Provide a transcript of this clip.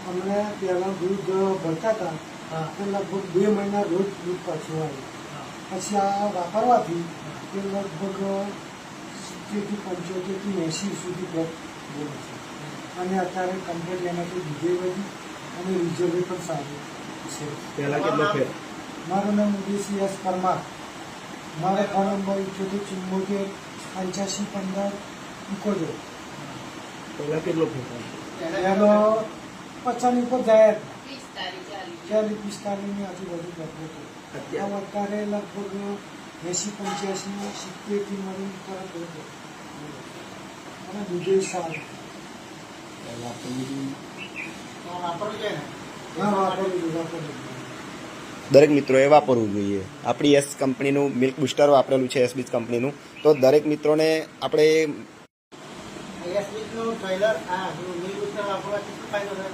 અમને પહેલાં દૂધ ભરતા હતા તે લગભગ 2 મહિના રોજ દૂધ પાછું આવ્યું. પછી આ વાપરવાથી તે લગભગ 70 થી 75 થી 80 સુધી બોલે છે. અને અત્યારે કમ્પ્લેટ એનાથી દૂધે વધી અને રિઝલ્ટ પણ સારું છે. પહેલા કેટલો ફેર? મારું નામ ઉદેશી એસ પરમાર. મારો ફોન નંબર 78 85 15 71. પહેલા કેટલો ફેર? પહેલો 50 ઉપર જાય 40-45 ની આજુબાજુ કરતો હતો. અત્યારે લગભગ 80-85 70 થી મળી તરત હતો અને દૂધે સારું. દરેક મિત્રોએ વાપરવું જોઈએ. આપણી એસ કંપનીનું મિલ્ક બુસ્ટર વાપરેલું છે, એસબીજ કંપનીનું. તો દરેક મિત્રોને આપણે એસબીજનું ટ્રેલર મિલ્ક બુસ્ટર વાપરવાથી શું ફાયદો થાય?